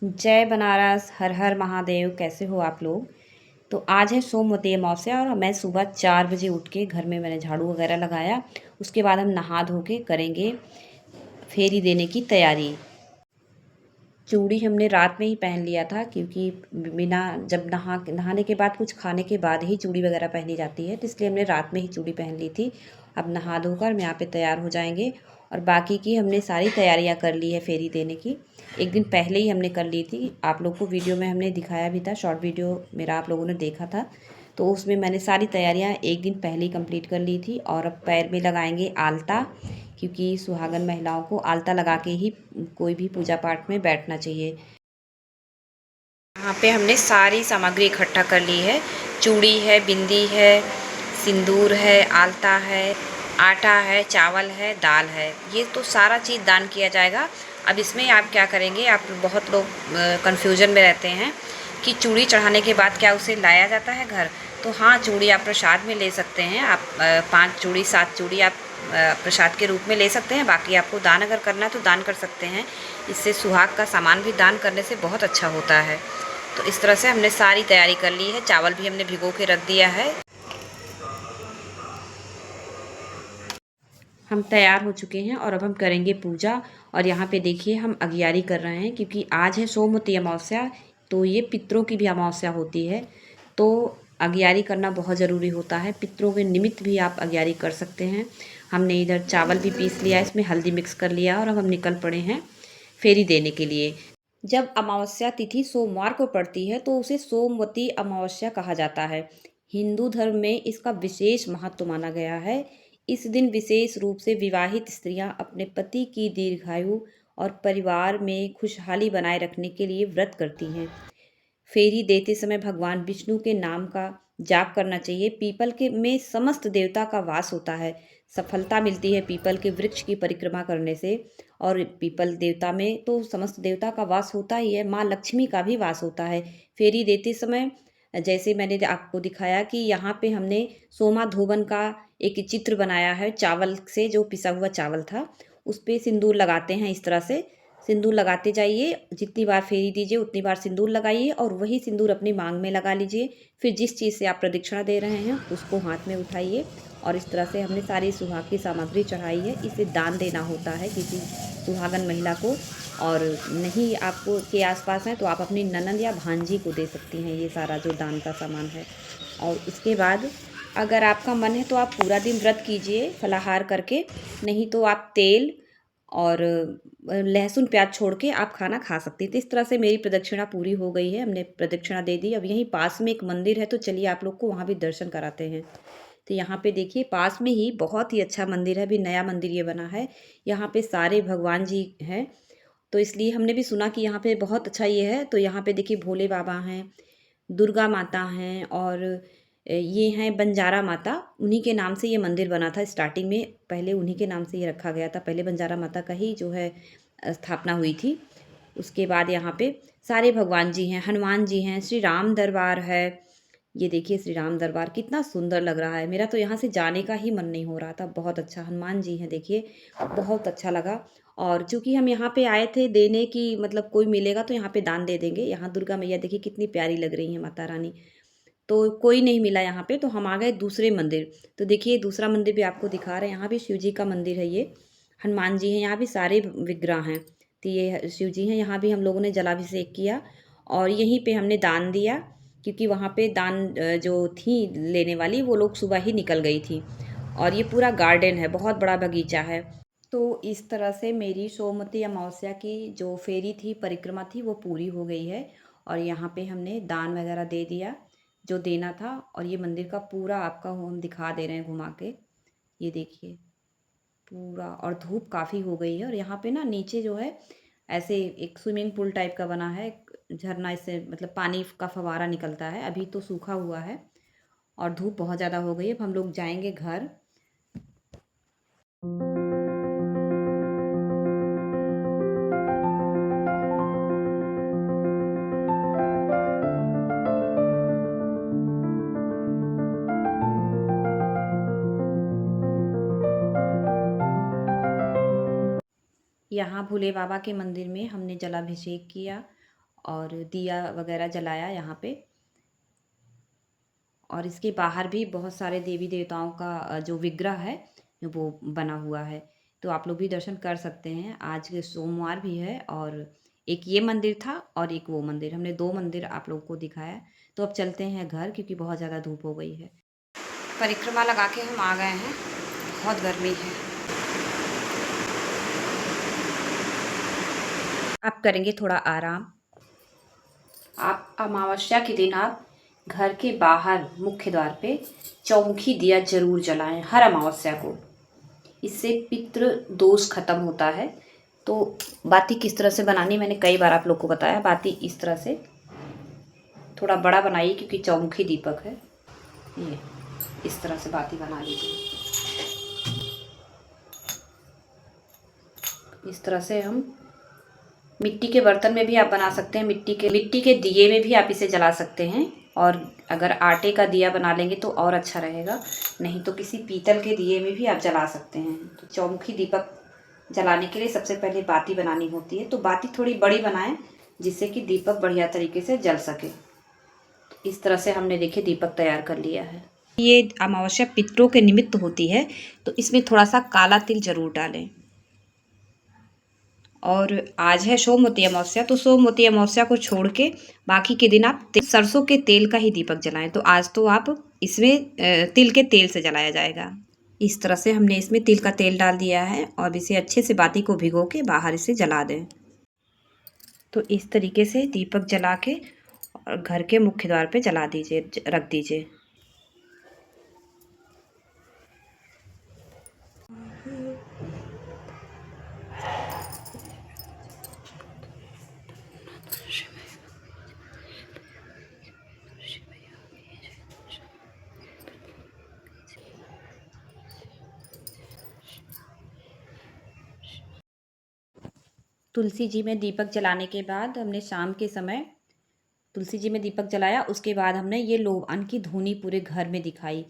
जय बनारस, हर हर महादेव। कैसे हो आप लोग? तो आज है सोमवती अमावस्या और मैं सुबह 4 बजे उठ के घर में मैंने झाड़ू वगैरह लगाया। उसके बाद हम नहा धो के करेंगे फेरी देने की तैयारी। चूड़ी हमने रात में ही पहन लिया था क्योंकि बिना जब नहाने के बाद कुछ खाने के बाद ही चूड़ी वगैरह पहनी जाती है, तो इसलिए हमने रात में ही चूड़ी पहन ली थी। अब नहा धोकर हम यहाँ पे तैयार हो जाएंगे और बाकी की हमने सारी तैयारियाँ कर ली है फेरी देने की। एक दिन पहले ही हमने कर ली थी। आप लोग को वीडियो में हमने दिखाया भी था, शॉर्ट वीडियो मेरा आप लोगों ने देखा था। तो उसमें मैंने सारी तैयारियाँ एक दिन पहले ही कंप्लीट कर ली थी। और अब पैर में लगाएंगे आलता, क्योंकि सुहागन महिलाओं को आलता लगा के ही कोई भी पूजा पाठ में बैठना चाहिए। यहाँ पे हमने सारी सामग्री इकट्ठा कर ली है। चूड़ी है, बिंदी है, सिंदूर है, आलता है, आटा है, चावल है, दाल है। ये तो सारा चीज़ दान किया जाएगा। अब इसमें आप क्या करेंगे, आप बहुत लोग कन्फ्यूजन में रहते हैं कि चूड़ी चढ़ाने के बाद क्या उसे लाया जाता है घर। तो हाँ, चूड़ी आप प्रसाद में ले सकते हैं। आप 5 चूड़ी 7 चूड़ी आप प्रसाद के रूप में ले सकते हैं। बाकी आपको दान अगर करना है तो दान कर सकते हैं। इससे सुहाग का सामान भी दान करने से बहुत अच्छा होता है। तो इस तरह से हमने सारी तैयारी कर ली है। चावल भी हमने भिगो के रख दिया है। हम तैयार हो चुके हैं और अब हम करेंगे पूजा। और यहाँ पे देखिए हम अगियारी कर रहे हैं क्योंकि आज है सोमवती अमावस्या, तो ये पितरों की भी अमावस्या होती है। तो अगियारी करना बहुत ज़रूरी होता है। पितरों के निमित्त भी आप अगियारी कर सकते हैं। हमने इधर चावल भी पीस लिया, इसमें हल्दी मिक्स कर लिया और अब हम निकल पड़े हैं फेरी देने के लिए। जब अमावस्या तिथि सोमवार को पड़ती है तो उसे सोमवती अमावस्या कहा जाता है। हिंदू धर्म में इसका विशेष महत्व माना गया है। इस दिन विशेष रूप से विवाहित स्त्रियां अपने पति की दीर्घायु और परिवार में खुशहाली बनाए रखने के लिए व्रत करती हैं। फेरी देते समय भगवान विष्णु के नाम का जाप करना चाहिए। पीपल के में समस्त देवता का वास होता है। सफलता मिलती है पीपल के वृक्ष की परिक्रमा करने से। और पीपल देवता में तो समस्त देवता का वास होता ही है, माँ लक्ष्मी का भी वास होता है। फेरी देते समय जैसे मैंने आपको दिखाया कि यहाँ पे हमने सोमा धोवन का एक चित्र बनाया है चावल से, जो पिसा हुआ चावल था उस पे सिंदूर लगाते हैं। इस तरह से सिंदूर लगाते जाइए, जितनी बार फेरी दीजिए उतनी बार सिंदूर लगाइए और वही सिंदूर अपनी मांग में लगा लीजिए। फिर जिस चीज़ से आप प्रदक्षिणा दे रहे हैं उसको हाथ में उठाइए। और इस तरह से हमने सारी सुहाग की सामग्री चढ़ाई है। इसे दान देना होता है किसी सुहागन महिला को। और नहीं आपको के आसपास हैं तो आप अपनी ननद या भांजी को दे सकती हैं ये सारा जो दान का सामान है। और इसके बाद अगर आपका मन है तो आप पूरा दिन व्रत कीजिए फलाहार करके, नहीं तो आप तेल और लहसुन प्याज छोड़ के आप खाना खा सकती हैं। तो इस तरह से मेरी प्रदक्षिणा पूरी हो गई है। हमने प्रदक्षिणा दे दी। अब यहीं पास में एक मंदिर है तो चलिए आप लोग को वहाँ भी दर्शन कराते हैं। तो यहाँ पे देखिए पास में ही बहुत ही अच्छा मंदिर है, अभी नया मंदिर ये बना है। यहाँ पे सारे भगवान जी हैं, तो इसलिए हमने भी सुना कि यहाँ पे बहुत अच्छा ये है। तो यहाँ पे देखिए भोले बाबा हैं, दुर्गा माता हैं और ये हैं बंजारा माता। उन्हीं के नाम से ये मंदिर बना था स्टार्टिंग में, पहले उन्हीं के नाम से ये रखा गया था। पहले बंजारा माता का ही जो है स्थापना हुई थी। उसके बाद यहाँ पे सारे भगवान जी हैं, हनुमान जी हैं, श्री राम दरबार है। ये देखिए श्री राम दरबार कितना सुंदर लग रहा है। मेरा तो यहाँ से जाने का ही मन नहीं हो रहा था। बहुत अच्छा हनुमान जी हैं देखिए, बहुत अच्छा लगा। और चूंकि हम यहाँ पे आए थे देने की, मतलब कोई मिलेगा तो यहाँ पे दान दे देंगे। यहाँ दुर्गा मैया देखिए कितनी प्यारी लग रही हैं, माता रानी। तो कोई नहीं मिला यहाँ पे तो हम आ गए दूसरे मंदिर। तो देखिए दूसरा मंदिर भी आपको दिखा रहे हैं। यहाँ भी शिव जी का मंदिर है ये, हनुमान जी हैं, यहाँ भी सारे विग्रह हैं। तो ये शिव जी हैं। यहाँ भी हम लोगों ने जलाभिषेक किया और यहीं पे हमने दान दिया, क्योंकि वहाँ पे दान जो थी लेने वाली वो लोग सुबह ही निकल गई थी। और ये पूरा गार्डन है, बहुत बड़ा बगीचा है। तो इस तरह से मेरी सोमवती अमावस्या की जो फेरी थी, परिक्रमा थी, वो पूरी हो गई है। और यहाँ पे हमने दान वगैरह दे दिया जो देना था। और ये मंदिर का पूरा आपका हम दिखा दे रहे हैं घुमा के। ये देखिए पूरा, और धूप काफ़ी हो गई है। और यहाँ पे ना नीचे जो है ऐसे एक स्विमिंग पूल टाइप का बना है, एक झरना, इससे मतलब पानी का फवारा निकलता है। अभी तो सूखा हुआ है और धूप बहुत ज़्यादा हो गई है। अब हम लोग जाएंगे घर। यहाँ भोले बाबा के मंदिर में हमने जलाभिषेक किया और दिया वगैरह जलाया यहाँ पे। और इसके बाहर भी बहुत सारे देवी देवताओं का जो विग्रह है वो बना हुआ है, तो आप लोग भी दर्शन कर सकते हैं। आज सोमवार भी है और एक ये मंदिर था और एक वो मंदिर, हमने 2 मंदिर आप लोगों को दिखाया। तो अब चलते हैं घर क्योंकि बहुत ज़्यादा धूप हो गई है। परिक्रमा लगा के हम आ गए हैं, बहुत गर्मी है। आप करेंगे थोड़ा आराम। आप अमावस्या के दिन आप घर के बाहर मुख्य द्वार पे चौमुखी दिया जरूर जलाएं हर अमावस्या को। इससे पितृ दोष खत्म होता है। तो बाती किस तरह से बनानी मैंने कई बार आप लोग को बताया। बाती इस तरह से थोड़ा बड़ा बनाइए क्योंकि चौमुखी दीपक है। ये इस तरह से बाती बना लीजिए। इस तरह से हम मिट्टी के बर्तन में भी आप बना सकते हैं, मिट्टी के दिए में भी आप इसे जला सकते हैं। और अगर आटे का दिया बना लेंगे तो और अच्छा रहेगा, नहीं तो किसी पीतल के दिए में भी आप जला सकते हैं। तो चौमुखी दीपक जलाने के लिए सबसे पहले बाती बनानी होती है, तो बाती थोड़ी बड़ी बनाएं जिससे कि दीपक बढ़िया तरीके से जल सके। इस तरह से हमने देखिए दीपक तैयार कर लिया है। ये अमावस्या पितरों के निमित्त होती है, तो इसमें थोड़ा सा काला तिल जरूर डालें। और आज है सोमवती अमावस्या, तो सोमवती अमावस्या को छोड़ के बाकी के दिन आप सरसों के तेल का ही दीपक जलाएं। तो आज तो आप इसमें तिल के तेल से जलाया जाएगा। इस तरह से हमने इसमें तिल का तेल डाल दिया है और इसे अच्छे से बाती को भिगो के बाहर इसे जला दें। तो इस तरीके से दीपक जला के और घर के मुख्य द्वार पे जला दीजिए, रख दीजिए। तुलसी जी में दीपक जलाने के बाद हमने शाम के समय तुलसी जी में दीपक जलाया। उसके बाद हमने ये लोबान की धूनी पूरे घर में दिखाई।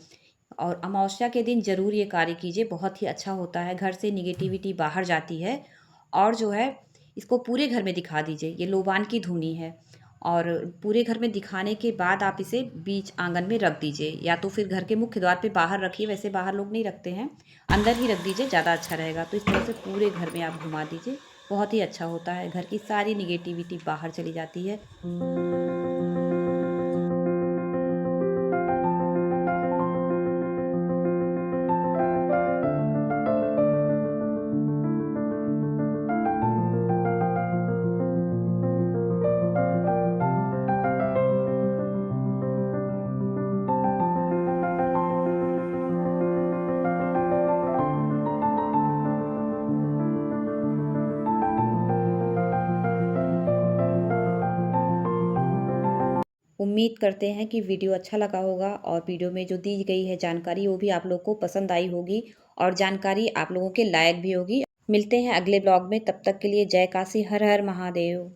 और अमावस्या के दिन ज़रूर ये कार्य कीजिए, बहुत ही अच्छा होता है। घर से निगेटिविटी बाहर जाती है। और जो है इसको पूरे घर में दिखा दीजिए। ये लोबान की धूनी है और पूरे घर में दिखाने के बाद आप इसे बीच आंगन में रख दीजिए, या तो फिर घर के मुख्य द्वार पे बाहर रखिए। वैसे बाहर लोग नहीं रखते हैं, अंदर ही रख दीजिए, ज़्यादा अच्छा रहेगा। तो इस तरह से पूरे घर में आप घुमा दीजिए, बहुत ही अच्छा होता है। घर की सारी निगेटिविटी बाहर चली जाती है। उम्मीद करते हैं कि वीडियो अच्छा लगा होगा और वीडियो में जो दी गई है जानकारी वो भी आप लोग को पसंद आई होगी और जानकारी आप लोगों के लायक भी होगी। मिलते हैं अगले ब्लॉग में, तब तक के लिए जय काशी, हर हर महादेव।